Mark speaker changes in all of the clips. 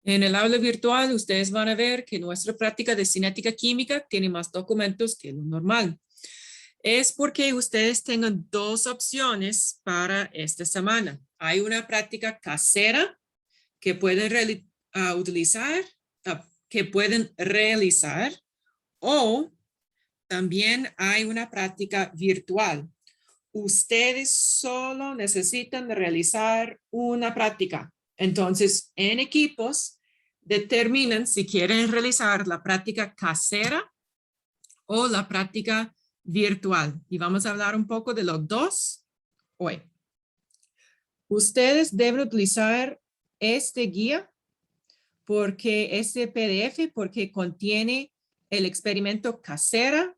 Speaker 1: En el aula virtual, ustedes van a ver que nuestra práctica de cinética química tiene más documentos que lo normal. Es porque ustedes tengan dos opciones para esta semana. Hay una práctica casera que pueden realizar o también hay una práctica virtual. Ustedes solo necesitan realizar una práctica. Entonces, en equipos, determinan si quieren realizar la práctica casera o la práctica virtual. Y vamos a hablar un poco de los dos hoy. Ustedes deben utilizar este guía porque este PDF, porque contiene el experimento casero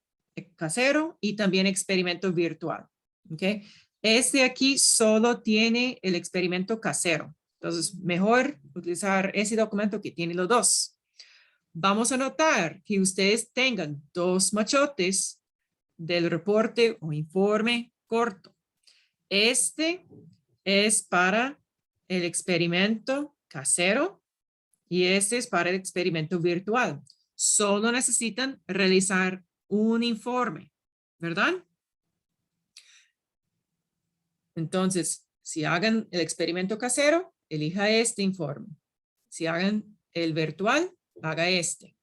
Speaker 1: y también experimento virtual. ¿Okay? Este aquí solo tiene el experimento casero. Entonces, mejor utilizar ese documento que tiene los dos. Vamos a notar que ustedes tengan dos machotes del reporte o informe corto. Este es para el experimento casero y este es para el experimento virtual. Solo necesitan realizar un informe, ¿verdad? Entonces, si hagan el experimento casero, elija este informe. Si hagan el virtual, haga este.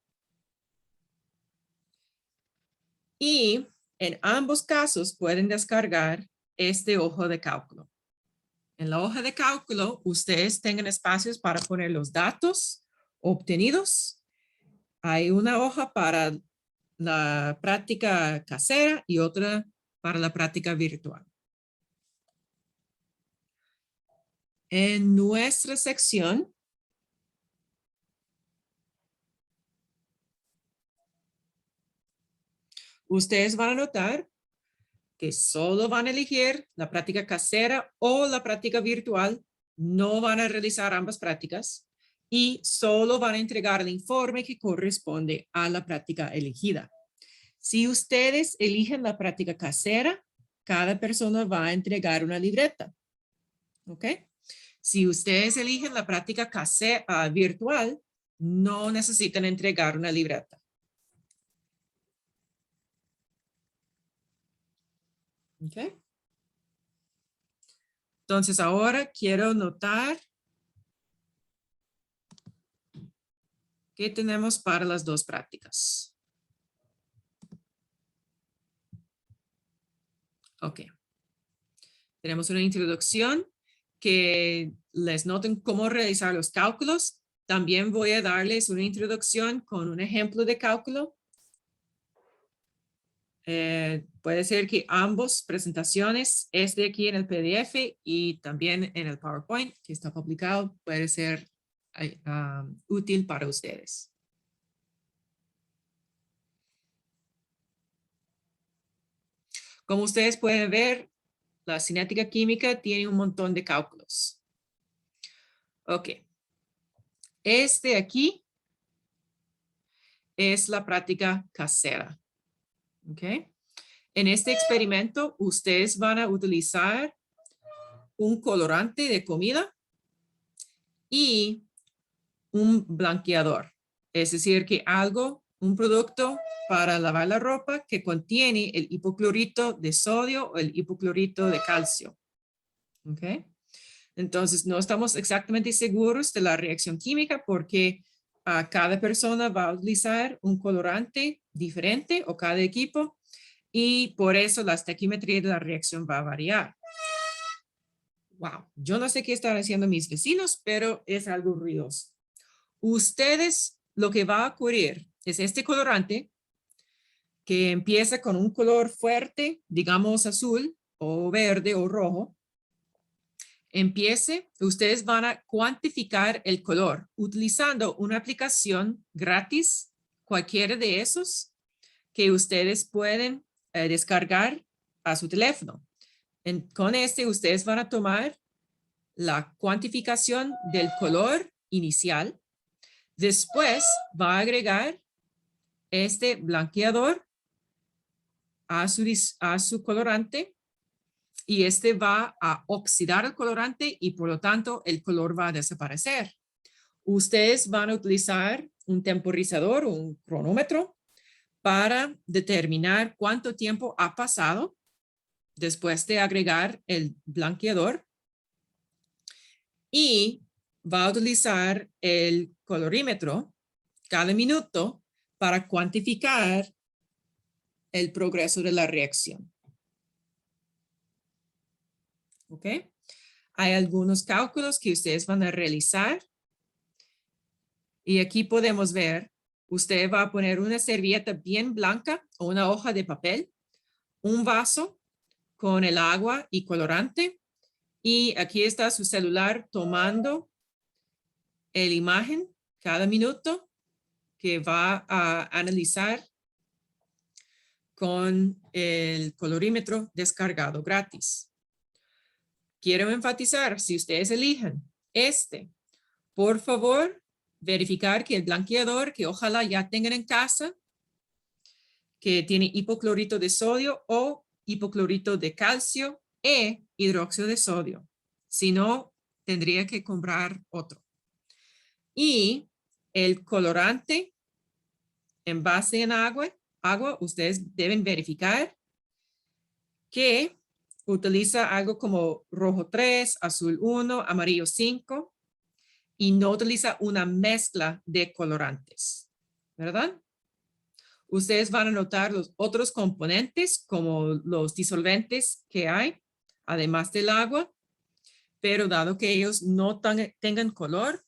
Speaker 1: Y en ambos casos pueden descargar este hoja de cálculo. En la hoja de cálculo, ustedes tengan espacios para poner los datos obtenidos. Hay una hoja para la práctica casera y otra para la práctica virtual. En nuestra sección, ustedes van a notar que solo van a elegir la práctica casera o la práctica virtual, no van a realizar ambas prácticas y solo van a entregar el informe que corresponde a la práctica elegida. Si ustedes eligen la práctica casera, cada persona va a entregar una libreta. ¿Ok? Si ustedes eligen la práctica casera virtual, no necesitan entregar una libreta. ¿Ok? Entonces ahora quiero notar qué tenemos para las dos prácticas. Ok. Tenemos una introducción que les noten cómo realizar los cálculos. También voy a darles una introducción con un ejemplo de cálculo. Puede ser que ambas presentaciones, este aquí en el PDF y también en el PowerPoint que está publicado, puede ser útil para ustedes. Como ustedes pueden ver, la cinética química tiene un montón de cálculos. Ok. Este aquí es la práctica casera. ¿Ok? En este experimento, ustedes van a utilizar un colorante de comida y un blanqueador. Es decir, que un producto para lavar la ropa que contiene el hipoclorito de sodio o el hipoclorito de calcio. ¿Ok? Entonces, no estamos exactamente seguros de la reacción química porque cada persona va a utilizar un colorante diferente o cada equipo. Y por eso la estequiometría de la reacción va a variar. Wow, yo no sé qué están haciendo mis vecinos, pero es algo ruidoso. Ustedes, lo que va a ocurrir es este colorante que empieza con un color fuerte, digamos azul o verde o rojo. Ustedes van a cuantificar el color utilizando una aplicación gratis, cualquiera de esos que ustedes pueden descargar a su teléfono. Con ustedes van a tomar la cuantificación del color inicial. Después va a agregar este blanqueador a su colorante y va a oxidar el colorante y por lo tanto el color va a desaparecer. ustedes van a utilizar un temporizador o un cronómetro para determinar cuánto tiempo ha pasado después de agregar el blanqueador y va a utilizar el colorímetro cada minuto para cuantificar el progreso de la reacción. ¿Ok? Hay algunos cálculos que ustedes van a realizar y aquí podemos ver, usted va a poner una servilleta bien blanca o una hoja de papel, un vaso con el agua y colorante y aquí está su celular tomando la imagen cada minuto que va a analizar con el colorímetro descargado gratis. Quiero enfatizar, si ustedes eligen por favor, verificar que el blanqueador, que ojalá ya tengan en casa, que tiene hipoclorito de sodio o hipoclorito de calcio e hidróxido de sodio. Si no, tendría que comprar otro. Y el colorante en base en agua, ustedes deben verificar que utiliza algo como rojo 3, azul 1, amarillo 5 y no utiliza una mezcla de colorantes, ¿verdad? Ustedes van a notar los otros componentes como los disolventes que hay, además del agua, pero dado que ellos no tengan color,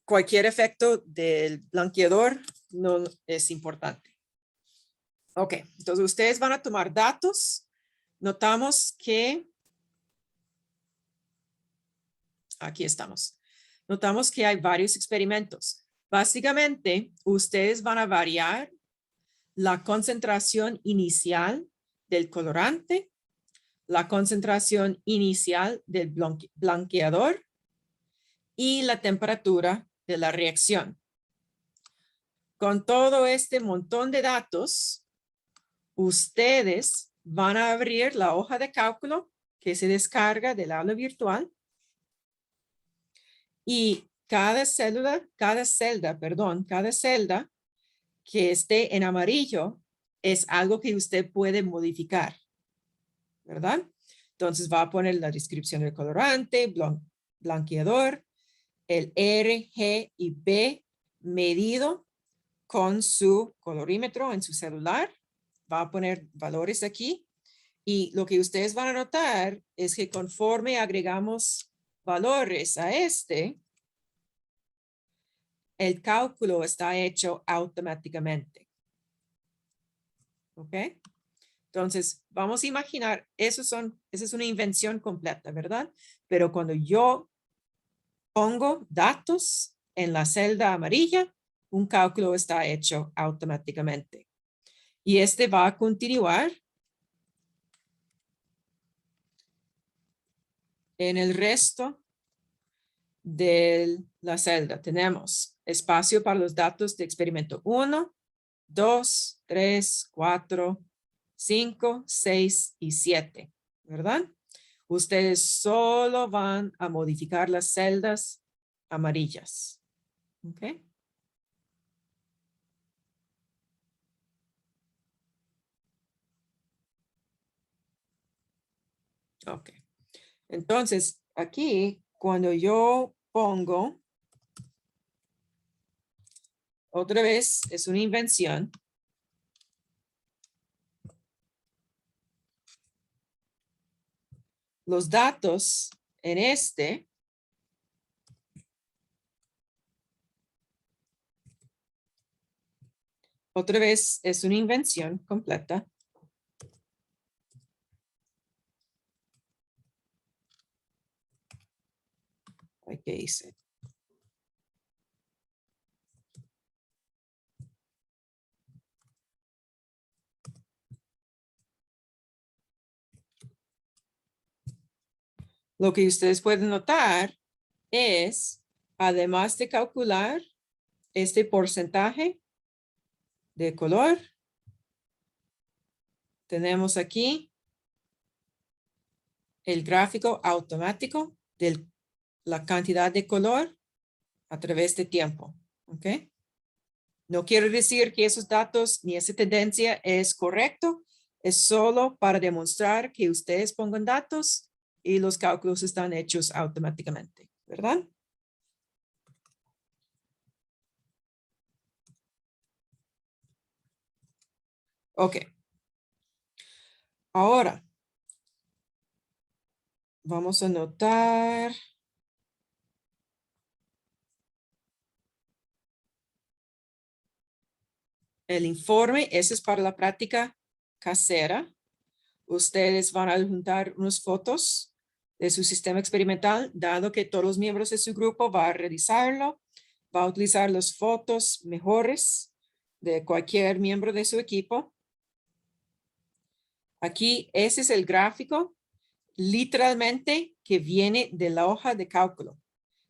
Speaker 1: cualquier efecto del blanqueador no es importante. Ok, entonces ustedes van a tomar datos. Notamos que, aquí estamos. Notamos que hay varios experimentos. Básicamente, ustedes van a variar la concentración inicial del colorante, la concentración inicial del blanqueador y la temperatura de la reacción. Con todo este montón de datos, ustedes van a abrir la hoja de cálculo que se descarga del aula virtual y cada celda que esté en amarillo es algo que usted puede modificar, ¿verdad? Entonces va a poner la descripción del colorante, blanqueador, el R, G y B medido con su colorímetro en su celular. Va a poner valores aquí y lo que ustedes van a notar es que conforme agregamos valores a el cálculo está hecho automáticamente. ¿Ok? Entonces, vamos a imaginar, esa es una invención completa, ¿verdad? Pero cuando yo pongo datos en la celda amarilla, un cálculo está hecho automáticamente. Y va a continuar en el resto de la celda. Tenemos espacio para los datos de experimento 1, 2, 3, 4, 5, 6 y 7, ¿verdad? Ustedes solo van a modificar las celdas amarillas. ¿Ok? Ok. Entonces, aquí, cuando yo pongo, otra vez, es una invención. Los datos en otra vez, es una invención completa. ¿Qué hice? Lo que ustedes pueden notar es, además de calcular este porcentaje de color, tenemos aquí el gráfico automático del la cantidad de color a través de tiempo. ¿Ok? No quiere decir que esos datos ni esa tendencia es correcto. Es solo para demostrar que ustedes pongan datos y los cálculos están hechos automáticamente, ¿verdad? Ok. Ahora, vamos a anotar. El informe, ese es para la práctica casera. Ustedes van a adjuntar unas fotos de su sistema experimental, dado que todos los miembros de su grupo van a realizarlo. Va a utilizar las fotos mejores de cualquier miembro de su equipo. Aquí, ese es el gráfico, literalmente, que viene de la hoja de cálculo.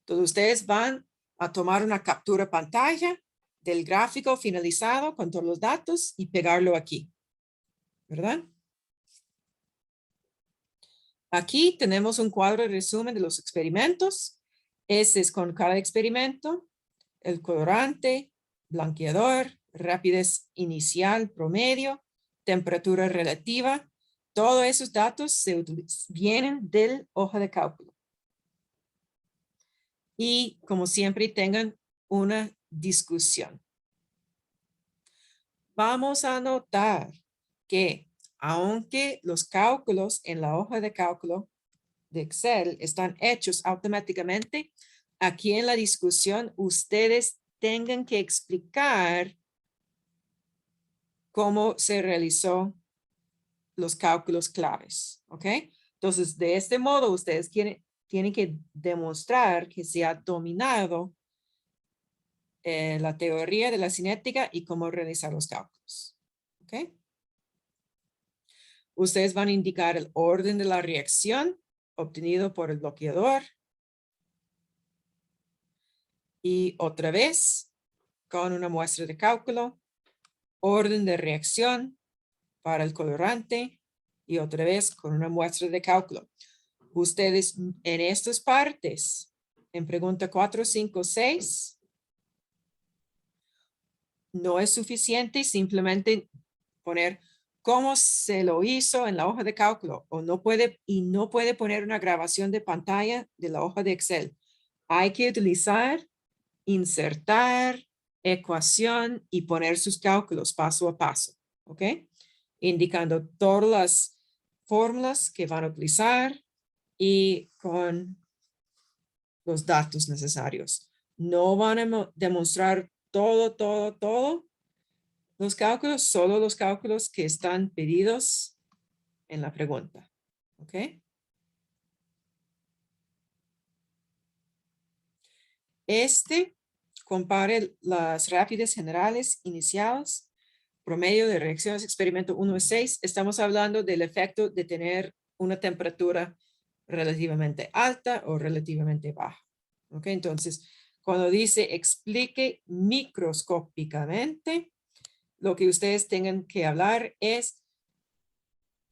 Speaker 1: Entonces, ustedes van a tomar una captura pantalla del gráfico finalizado con todos los datos y pegarlo aquí, ¿verdad? Aquí tenemos un cuadro de resumen de los experimentos. Este es con cada experimento, el colorante, blanqueador, rapidez inicial, promedio, temperatura relativa. Todos esos datos vienen del hoja de cálculo. Y como siempre tengan una discusión. Vamos a notar que aunque los cálculos en la hoja de cálculo de Excel están hechos automáticamente, aquí en la discusión ustedes tengan que explicar cómo se realizó los cálculos claves, ¿ok? Entonces, de este modo, ustedes tienen que demostrar que se ha dominado la teoría de la cinética y cómo realizar los cálculos, ¿ok? Ustedes van a indicar el orden de la reacción obtenido por el bloqueador. Y otra vez, con una muestra de cálculo, orden de reacción para el colorante y otra vez con una muestra de cálculo. Ustedes en estas partes, en pregunta 4, 5, 6, no es suficiente simplemente poner cómo se lo hizo en la hoja de cálculo o no puede poner una grabación de pantalla de la hoja de Excel. Hay que utilizar, insertar, ecuación y poner sus cálculos paso a paso, ¿ok? Indicando todas las fórmulas que van a utilizar y con los datos necesarios. No van a demostrar todo los cálculos, solo los cálculos que están pedidos en la pregunta, ¿ok? Compare las rápidas generales iniciales, promedio de reacciones, experimento 1 a 6. Estamos hablando del efecto de tener una temperatura relativamente alta o relativamente baja. ¿Ok? Entonces, cuando dice explique microscópicamente, lo que ustedes tengan que hablar es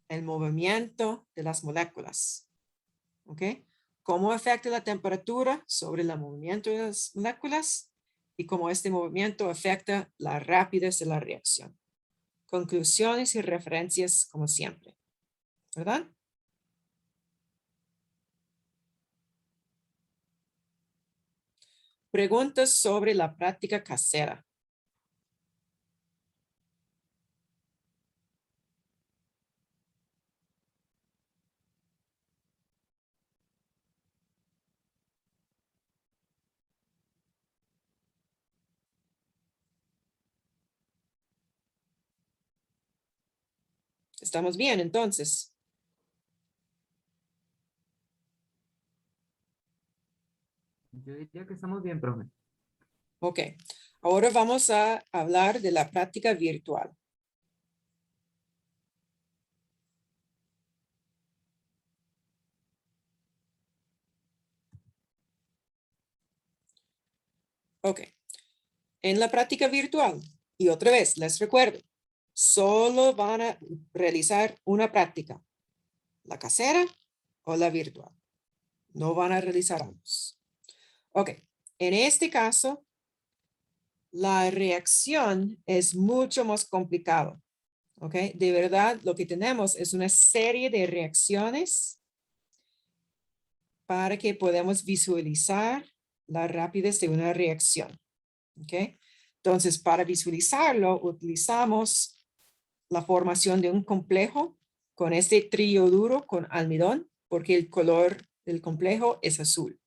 Speaker 1: el movimiento de las moléculas. ¿Ok? ¿Cómo afecta la temperatura sobre el movimiento de las moléculas? Y cómo este movimiento afecta la rapidez de la reacción. Conclusiones y referencias como siempre, ¿verdad? Preguntas sobre la práctica casera. ¿Estamos bien entonces?
Speaker 2: Yo diría que estamos bien, profe.
Speaker 1: Ok. Ahora vamos a hablar de la práctica virtual. Ok. En la práctica virtual, y otra vez, les recuerdo, solo van a realizar una práctica, la casera o la virtual. No van a realizar ambos. Ok, en este caso, la reacción es mucho más complicado. Ok, de verdad lo que tenemos es una serie de reacciones para que podamos visualizar la rapidez de una reacción. Ok, entonces para visualizarlo utilizamos la formación de un complejo con este trioduro con almidón porque el color del complejo es azul.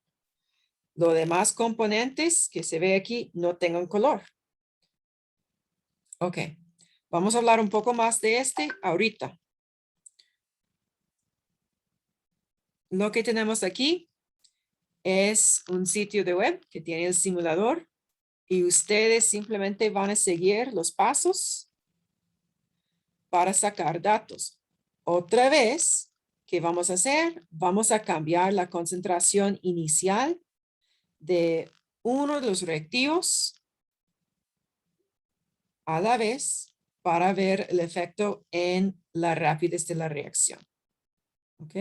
Speaker 1: Los demás componentes que se ve aquí no tengan color. Ok, vamos a hablar un poco más de este ahorita. Lo que tenemos aquí es un sitio de web que tiene el simulador y ustedes simplemente van a seguir los pasos para sacar datos. Otra vez, ¿qué vamos a hacer? Vamos a cambiar la concentración inicial de uno de los reactivos a la vez para ver el efecto en la rapidez de la reacción. ¿Ok?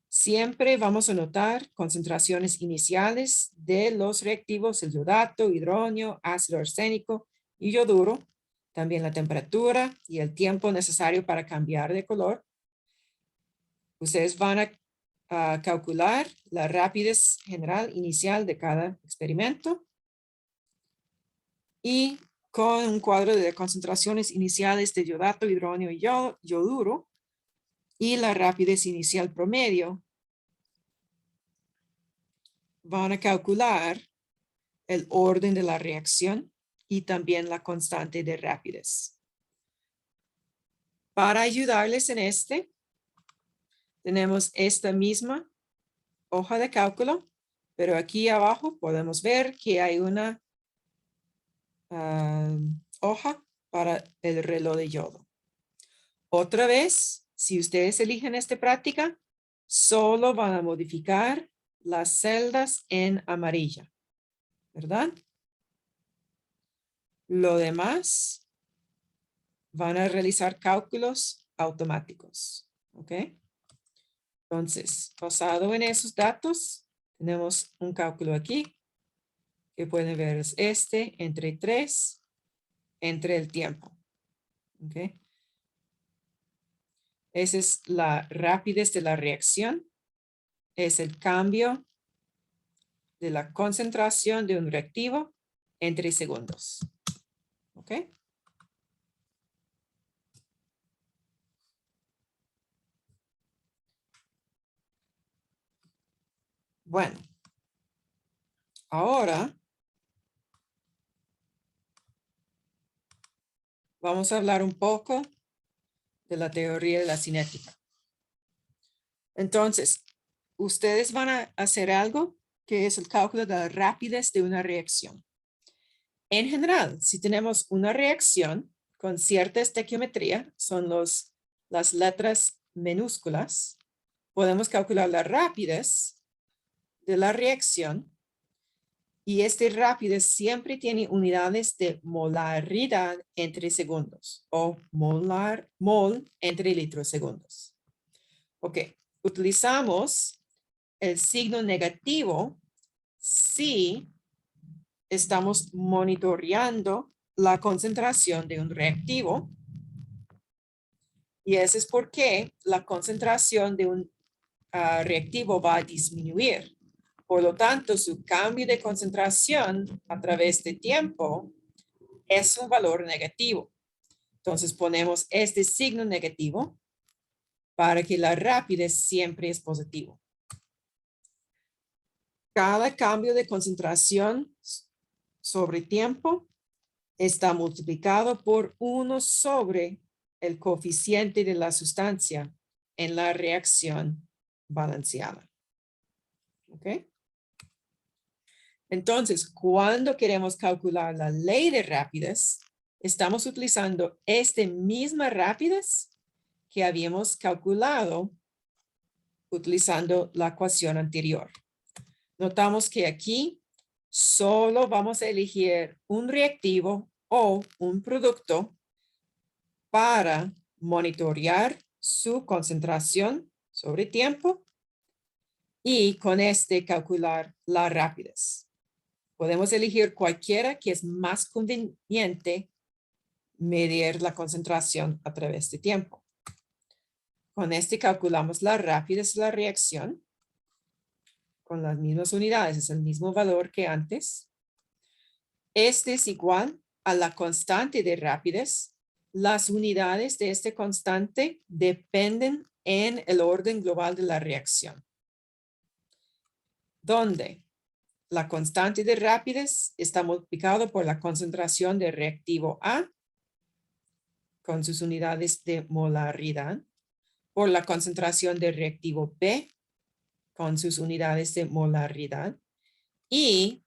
Speaker 1: Siempre vamos a notar concentraciones iniciales de los reactivos, el iodato, hidronio, ácido arsénico y yoduro. También la temperatura y el tiempo necesario para cambiar de color. Ustedes van a calcular la rapidez general inicial de cada experimento. Y con un cuadro de concentraciones iniciales de iodato, hidronio y yoduro y la rapidez inicial promedio, van a calcular el orden de la reacción y también la constante de rapidez. Para ayudarles en tenemos esta misma hoja de cálculo, pero aquí abajo podemos ver que hay una hoja para el reloj de yodo. Otra vez, si ustedes eligen esta práctica, solo van a modificar las celdas en amarilla, ¿verdad? Lo demás van a realizar cálculos automáticos, ¿ok? Entonces, basado en esos datos, tenemos un cálculo aquí que pueden ver es entre 3, entre el tiempo, ¿ok? Esa es la rapidez de la reacción. Es el cambio de la concentración de un reactivo en 3 segundos. ¿Ok? Bueno, ahora vamos a hablar un poco de la teoría de la cinética. Entonces, ustedes van a hacer algo que es el cálculo de la rapidez de una reacción. En general, si tenemos una reacción con cierta estequiometría, son las letras minúsculas, podemos calcular la rapidez de la reacción y este rapidez siempre tiene unidades de molaridad entre segundos o mol entre litros segundos. Ok, utilizamos el signo negativo si estamos monitoreando la concentración de un reactivo. Y eso es porque la concentración de un reactivo va a disminuir. Por lo tanto, su cambio de concentración a través de tiempo es un valor negativo. Entonces ponemos este signo negativo para que la rapidez siempre es positivo. Cada cambio de concentración sobre tiempo está multiplicado por 1 sobre el coeficiente de la sustancia en la reacción balanceada. ¿Ok? Entonces, cuando queremos calcular la ley de rapidez, estamos utilizando esta misma rapidez que habíamos calculado utilizando la ecuación anterior. Notamos que aquí solo vamos a elegir un reactivo o un producto para monitorear su concentración sobre tiempo y con este calcular la rapidez. Podemos elegir cualquiera que es más conveniente medir la concentración a través de tiempo. Con este calculamos la rapidez de la reacción con las mismas unidades, es el mismo valor que antes. Este es igual a la constante de rapidez. Las unidades de este constante dependen en el orden global de la reacción, donde la constante de rapidez está multiplicado por la concentración de reactivo A con sus unidades de molaridad, por la concentración de reactivo B con sus unidades de molaridad, y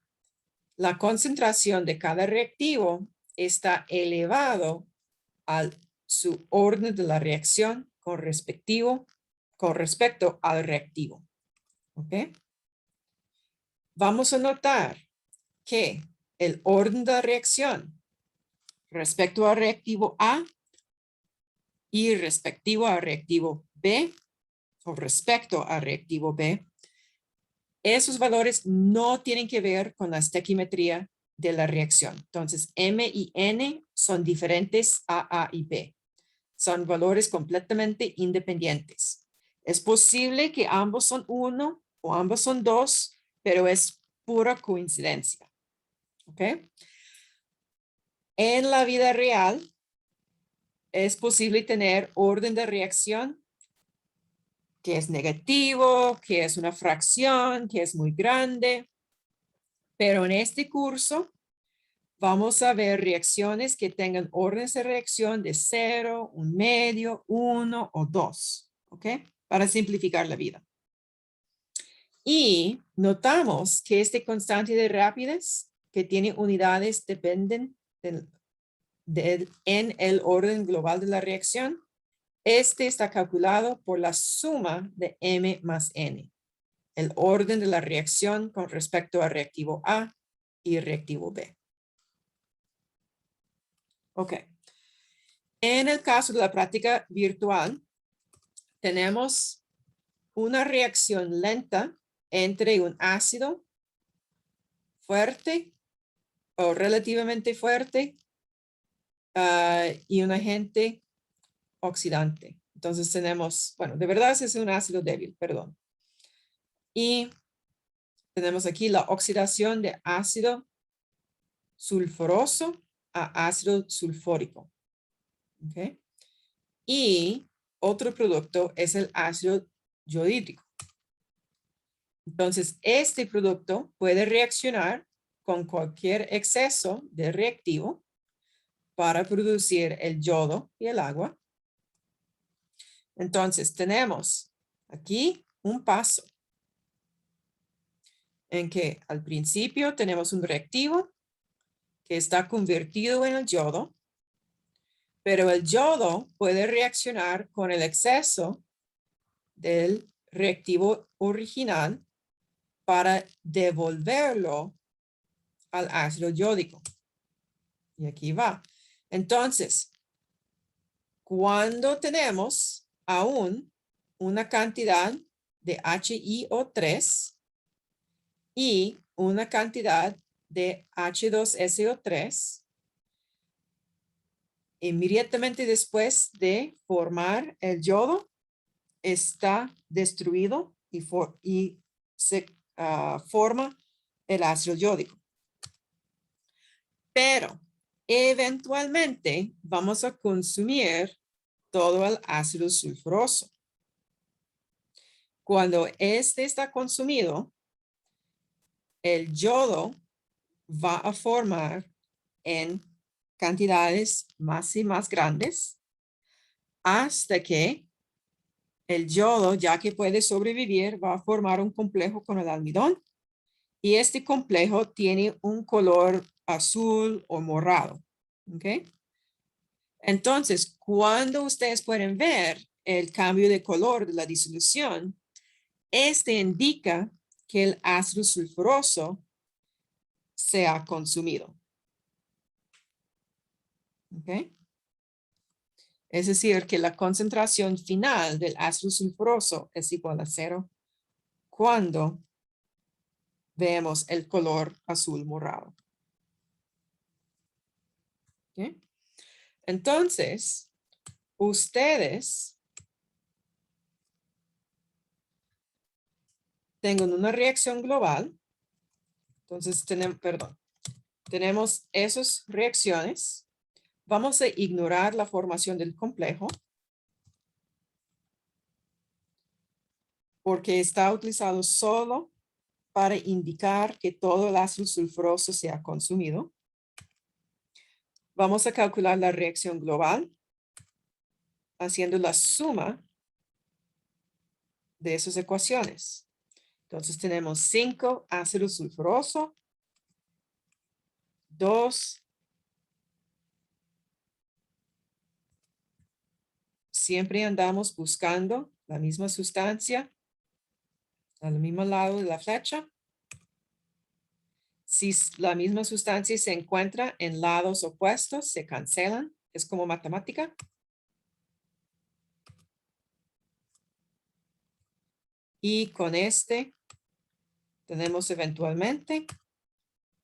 Speaker 1: la concentración de cada reactivo está elevado a su orden de la reacción con respecto al reactivo. ¿Ok? Vamos a notar que el orden de la reacción respecto al reactivo A y respectivo al reactivo B o respecto al reactivo B, esos valores no tienen que ver con la estequiometría de la reacción. Entonces, M y N son diferentes a y B. Son valores completamente independientes. Es posible que ambos son 1 o ambos son 2, pero es pura coincidencia. ¿Ok? En la vida real, es posible tener orden de reacción que es negativo, que es una fracción, que es muy grande. Pero en este curso vamos a ver reacciones que tengan órdenes de reacción de 0, 1/2, 1 o 2. ¿Ok? Para simplificar la vida. Y notamos que este constante de rapidez que tiene unidades dependen en el orden global de la reacción. Este está calculado por la suma de M más N, el orden de la reacción con respecto al reactivo A y reactivo B. Ok. En el caso de la práctica virtual, tenemos una reacción lenta entre un ácido fuerte o relativamente fuerte y un agente oxidante. Entonces tenemos, bueno, de verdad es un ácido débil, perdón. Y tenemos aquí la oxidación de ácido sulfuroso a ácido sulfúrico. ¿Okay? Y otro producto es el ácido yodhídrico. Entonces, este producto puede reaccionar con cualquier exceso de reactivo para producir el yodo y el agua. Entonces, tenemos aquí un paso en que al principio tenemos un reactivo que está convertido en el yodo, pero el yodo puede reaccionar con el exceso del reactivo original para devolverlo al ácido yódico. Y aquí va. Entonces, cuando tenemos aún una cantidad de HiO3 y una cantidad de H2SO3, inmediatamente después de formar el yodo, está destruido y se forma el ácido yódico. Pero eventualmente vamos a consumir todo el ácido sulfuroso. Cuando este está consumido, el yodo va a formar en cantidades más y más grandes hasta que el yodo, ya que puede sobrevivir, va a formar un complejo con el almidón y este complejo tiene un color azul o morado. ¿Ok? Entonces, cuando ustedes pueden ver el cambio de color de la disolución, este indica que el ácido sulfuroso se ha consumido. ¿Ok? Es decir, que la concentración final del ácido sulfuroso es igual a 0 cuando vemos el color azul morado. ¿Ok? Entonces, ustedes tengan una reacción global. Entonces, tenemos esas reacciones. Vamos a ignorar la formación del complejo porque está utilizado solo para indicar que todo el ácido sulfuroso se ha consumido. Vamos a calcular la reacción global haciendo la suma de esas ecuaciones. Entonces tenemos 5 ácido sulfuroso, 2 siempre andamos buscando la misma sustancia al mismo lado de la flecha. Si la misma sustancia se encuentra en lados opuestos, se cancelan. Es como matemática. Y con este tenemos eventualmente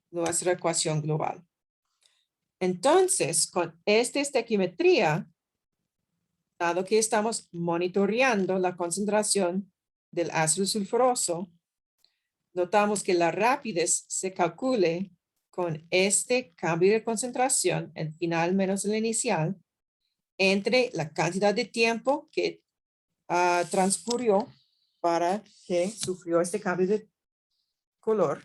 Speaker 1: nuestra ecuación global. Entonces, con esta estequiometría, dado que estamos monitoreando la concentración del ácido sulfuroso, notamos que la rapidez se calcule con este cambio de concentración, el final menos el inicial, entre la cantidad de tiempo que transcurrió para que sufrió este cambio de color.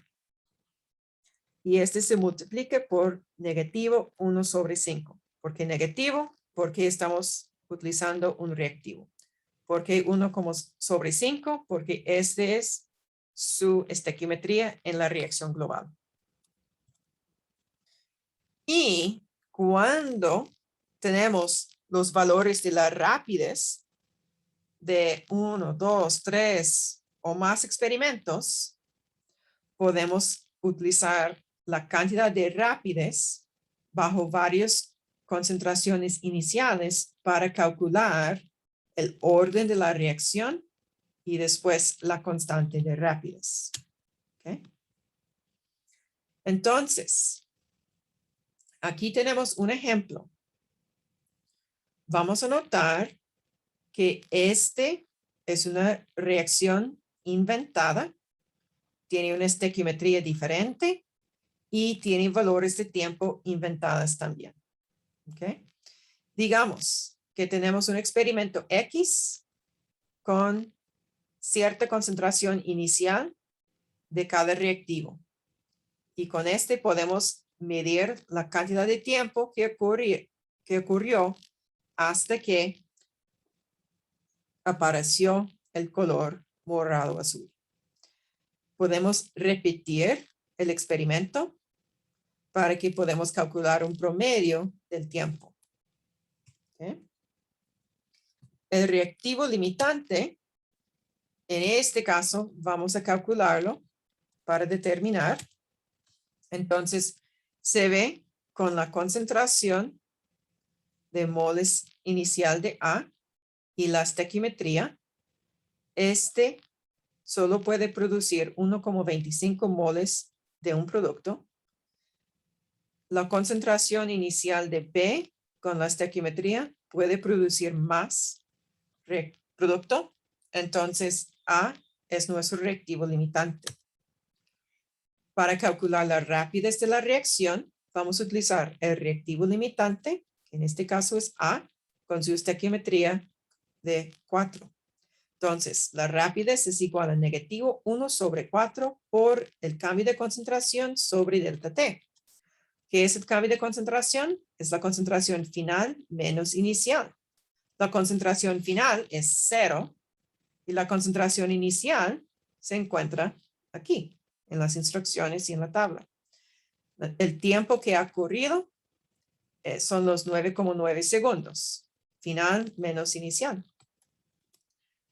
Speaker 1: Y este se multiplique por negativo 1/5. ¿Por qué negativo? Porque estamos utilizando un reactivo. ¿Por qué 1/5? Porque este es su estequiometría en la reacción global. Y cuando tenemos los valores de la rapidez de 1, 2, 3 o más experimentos, podemos utilizar la cantidad de rapidez bajo varias concentraciones iniciales para calcular el orden de la reacción y después la constante de rapidez. ¿Okay? Entonces, aquí tenemos un ejemplo. Vamos a notar que este es una reacción inventada, tiene una estequiometría diferente y tiene valores de tiempo inventadas también. ¿Okay? Digamos que tenemos un experimento X con cierta concentración inicial de cada reactivo. Y con este podemos medir la cantidad de tiempo que ocurrió hasta que apareció el color morado azul. Podemos repetir el experimento para que podamos calcular un promedio del tiempo. ¿Okay? El reactivo limitante, en este caso, vamos a calcularlo para determinar. Entonces, se ve con la concentración de moles inicial de A y la estequiometría. Este solo puede producir 1,25 moles de un producto. La concentración inicial de B con la estequiometría puede producir más producto. Entonces, A es nuestro reactivo limitante. Para calcular la rapidez de la reacción, vamos a utilizar el reactivo limitante, que en este caso es A, con su estequiometría de 4. Entonces, la rapidez es igual a negativo 1/4 por el cambio de concentración sobre delta T. ¿Qué es el cambio de concentración? Es la concentración final menos inicial. La concentración final es 0 y la concentración inicial se encuentra aquí, en las instrucciones y en la tabla. El tiempo que ha ocurrido son los 9,9 segundos. Final menos inicial.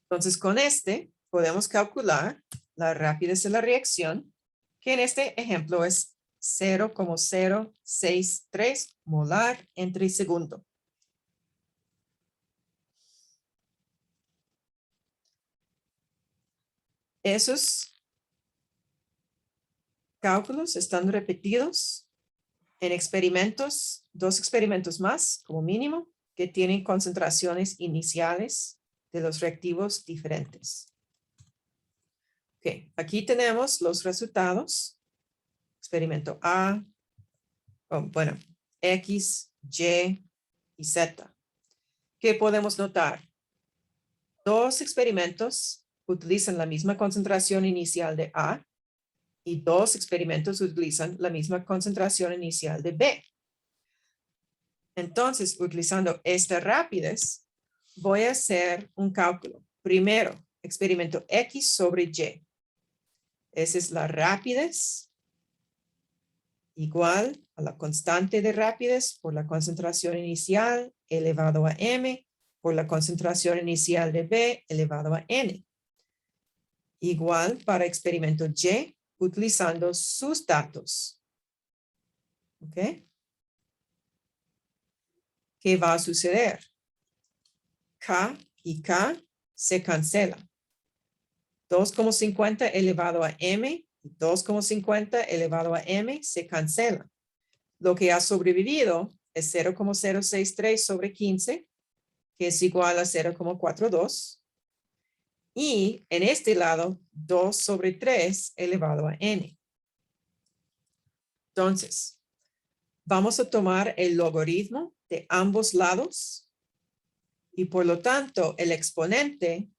Speaker 1: Entonces, con este podemos calcular la rapidez de la reacción, que en este ejemplo es 0,063 molar entre segundo. Esos cálculos están repetidos en experimentos, 2 experimentos más como mínimo, que tienen concentraciones iniciales de los reactivos diferentes. Ok, aquí tenemos los resultados. Experimento A, bueno, X, Y y Z. ¿Qué podemos notar? 2 experimentos utilizan la misma concentración inicial de A y 2 experimentos utilizan la misma concentración inicial de B. Entonces, utilizando esta rapidez, voy a hacer un cálculo. Primero, experimento X sobre Y. Esa es la rapidez igual a la constante de rapidez por la concentración inicial elevado a M por la concentración inicial de B elevado a N. Igual para experimento Y utilizando sus datos. ¿Ok? ¿Qué va a suceder? K y K se cancelan. 2,50 elevado a M y 2,50 elevado a M se cancelan. Lo que ha sobrevivido es 0,063 sobre 15, que es igual a 0,42. Y en este lado, 2 sobre 3 elevado a N. Entonces, vamos a tomar el logaritmo de ambos lados y por lo tanto el exponente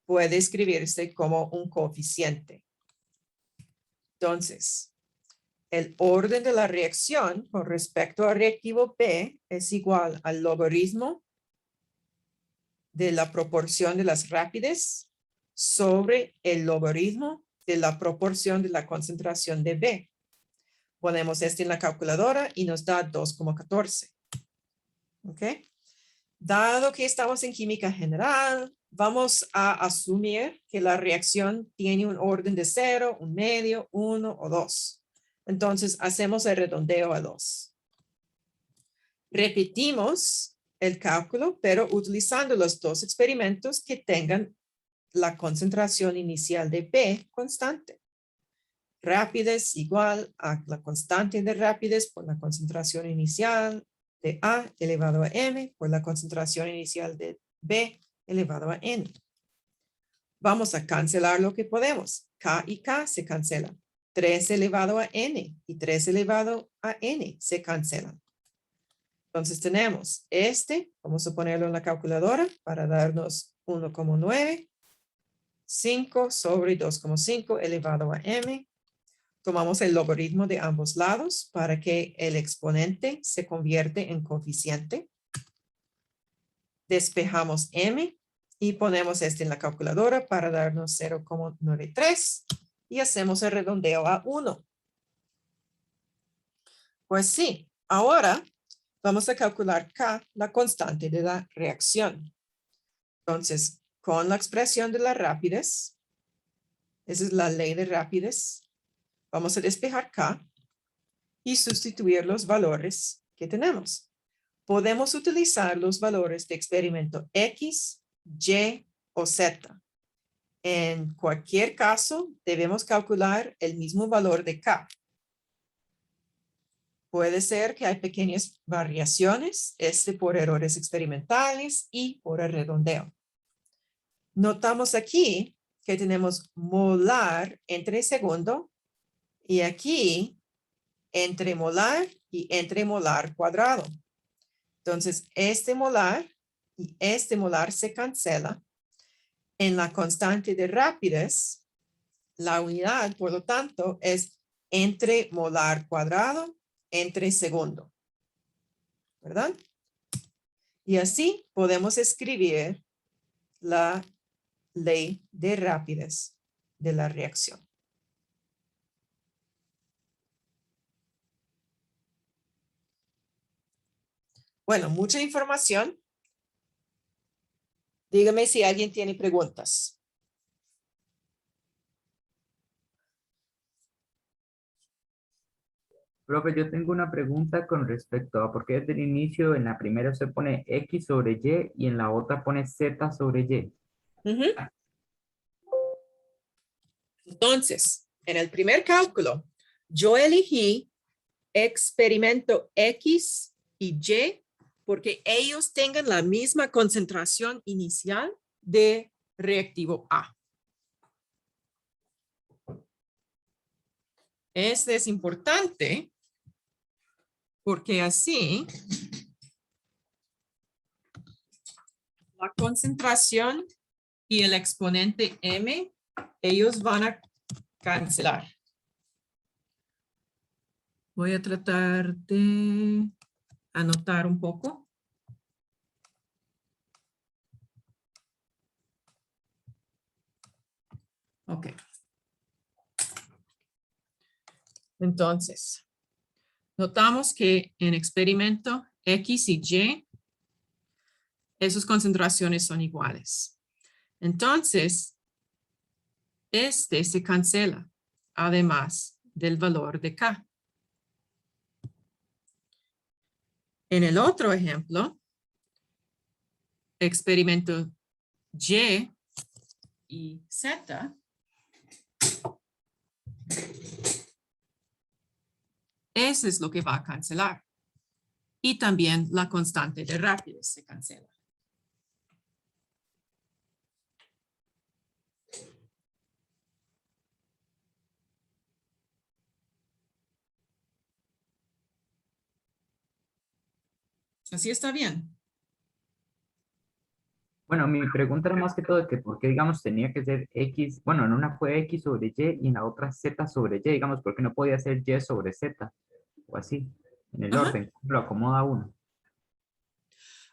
Speaker 1: puede escribirse como un coeficiente. Entonces, el orden de la reacción con respecto al reactivo B es igual al logaritmo de la proporción de las rápides sobre el logaritmo de la proporción de la concentración de B. Ponemos esto en la calculadora y nos da 2,14. ¿Ok? Dado que estamos en química general, vamos a asumir que la reacción tiene un orden de 0, un medio, 1 o 2. Entonces, hacemos el redondeo a 2. Repetimos el cálculo, pero utilizando los 2 experimentos que tengan la concentración inicial de B constante. Rapidez igual a la constante de rapidez por la concentración inicial de A elevado a M por la concentración inicial de B elevado a N. Vamos a cancelar lo que podemos. K y K se cancelan. 3 elevado a N y 3 elevado a N se cancelan. Entonces tenemos vamos a ponerlo en la calculadora para darnos 1,9. 5 sobre 2,5 elevado a M. Tomamos el logaritmo de ambos lados para que el exponente se convierte en coeficiente. Despejamos M y ponemos en la calculadora para darnos 0,93 y hacemos el redondeo a 1. Pues sí, ahora vamos a calcular K, la constante de la reacción. Entonces, con la expresión de la rapidez, esa es la ley de rapidez, vamos a despejar K y sustituir los valores que tenemos. Podemos utilizar los valores de experimento X, Y o Z. En cualquier caso, debemos calcular el mismo valor de K. Puede ser que hay pequeñas variaciones, por errores experimentales y por el redondeo. Notamos aquí que tenemos molar entre segundo y aquí entre molar y entre molar cuadrado. Entonces, este molar y este molar se cancela. En la constante de rapidez, la unidad, por lo tanto, es entre molar cuadrado entre segundo. ¿Verdad? Y así podemos escribir la ley de rapidez de la reacción. Bueno, mucha información. Dígame si alguien tiene preguntas.
Speaker 2: Profe, yo tengo una pregunta con respecto a por qué desde el inicio en la primera se pone X sobre Y y en la otra pone Z sobre Y.
Speaker 1: Ujú. Entonces, en el primer cálculo, yo elegí experimento X y Y porque ellos tengan la misma concentración inicial de reactivo A. Este es importante porque así la concentración y el exponente M, ellos van a cancelar. Voy a tratar de anotar un poco. Ok. Entonces, notamos que en experimento X y Y, esas concentraciones son iguales. Entonces, este se cancela, además del valor de K. En el otro ejemplo, experimento Y Z, ese es lo que va a cancelar. Y también la constante de rapidez se cancela. Así está bien.
Speaker 2: Bueno, mi pregunta era más que todo de que por qué, digamos, tenía que ser X, bueno, en una fue X sobre Y y en la otra Z sobre Y, digamos, porque no podía ser Y sobre Z o así, en el
Speaker 1: Ajá.
Speaker 2: orden, lo acomoda uno.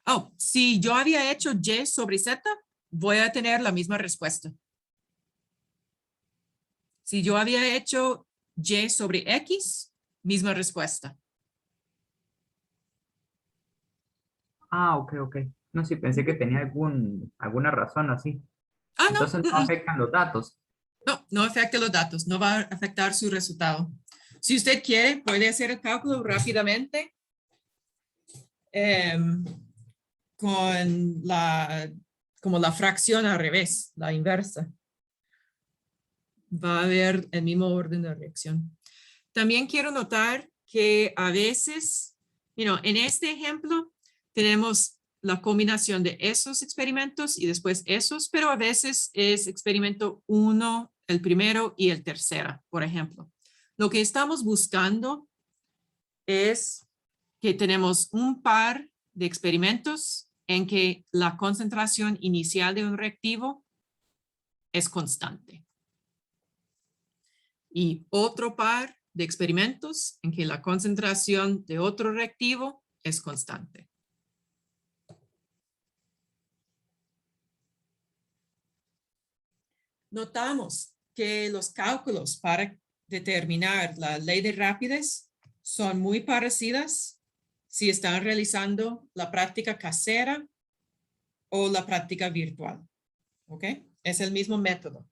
Speaker 1: Oh, si yo había hecho Y sobre Z, voy a tener la misma respuesta. Si yo había hecho Y sobre X, misma respuesta.
Speaker 2: Ah, ok, ok. No, sí, pensé que tenía alguna razón así.
Speaker 1: Ah, no.
Speaker 2: Entonces no afectan los datos.
Speaker 1: No, no afecta los datos, no va a afectar su resultado. Si usted quiere, puede hacer el cálculo rápidamente em, con como la fracción al revés, la inversa. Va a haber el mismo orden de reacción. También quiero notar que a veces, en este ejemplo, tenemos la combinación de esos experimentos y después esos, pero a veces es experimento 1, el primero y el tercero, por ejemplo. Lo que estamos buscando es que tenemos un par de experimentos en que la concentración inicial de un reactivo es constante. Y otro par de experimentos en que la concentración de otro reactivo es constante. Notamos que los cálculos para determinar la ley de rapidez son muy parecidas si están realizando la práctica casera o la práctica virtual. ¿Ok? Es el mismo método.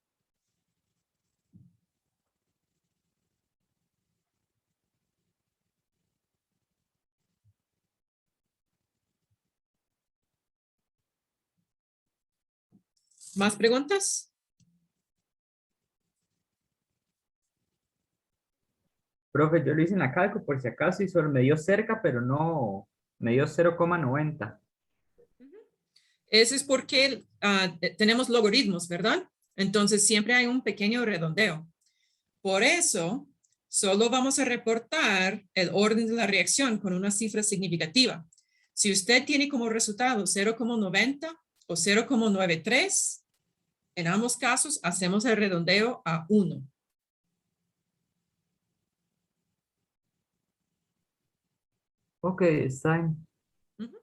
Speaker 1: ¿Más preguntas?
Speaker 2: Profe, yo lo hice en la calco por si acaso y solo me dio cerca, pero no, me dio 0,90.
Speaker 1: Eso es porque tenemos logaritmos, ¿verdad? Entonces siempre hay un pequeño redondeo. Por eso, solo vamos a reportar el orden de la reacción con una cifra significativa. Si usted tiene como resultado 0,90 o 0,93, en ambos casos hacemos el redondeo a 1.
Speaker 2: Ok, está bien.
Speaker 1: Ujú.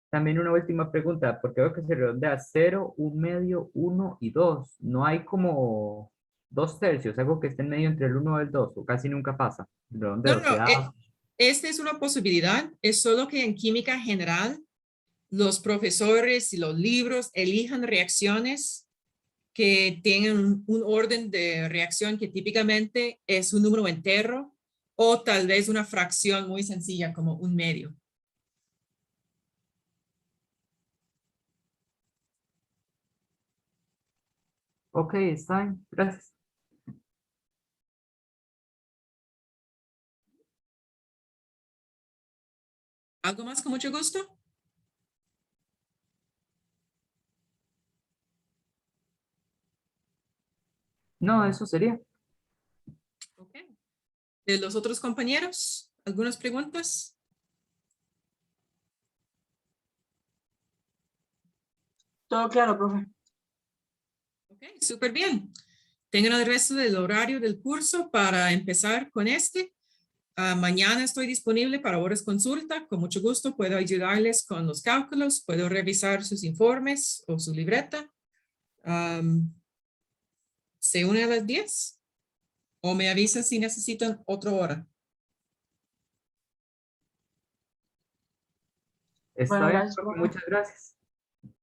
Speaker 2: También una última pregunta, porque veo que se redondea 0, 1 medio, 1 y 2. No hay como 2 tercios, algo que esté en medio entre el 1 y el 2, o casi nunca pasa. El
Speaker 1: No,
Speaker 2: redondeo se
Speaker 1: no,
Speaker 2: da.
Speaker 1: esta es una posibilidad. Es solo que en química general, los profesores y los libros elijan reacciones que tengan un orden de reacción que típicamente es un número entero o tal vez una fracción muy sencilla como un medio.
Speaker 2: Ok, está bien. Gracias.
Speaker 1: ¿Algo más con mucho gusto?
Speaker 2: No, eso sería.
Speaker 1: Ok. ¿De los otros compañeros? ¿Algunas preguntas?
Speaker 3: Todo claro, profe.
Speaker 1: Ok, súper bien. Tengan el resto del horario del curso para empezar con este. Mañana estoy disponible para horas consulta. Con mucho gusto puedo ayudarles con los cálculos, puedo revisar sus informes o su libreta. ¿Se une a las 10? ¿O me avisan si necesitan otra hora?
Speaker 2: Está
Speaker 3: Bueno,
Speaker 2: bien,
Speaker 3: gracias,
Speaker 2: profe,
Speaker 3: profe.
Speaker 2: muchas gracias.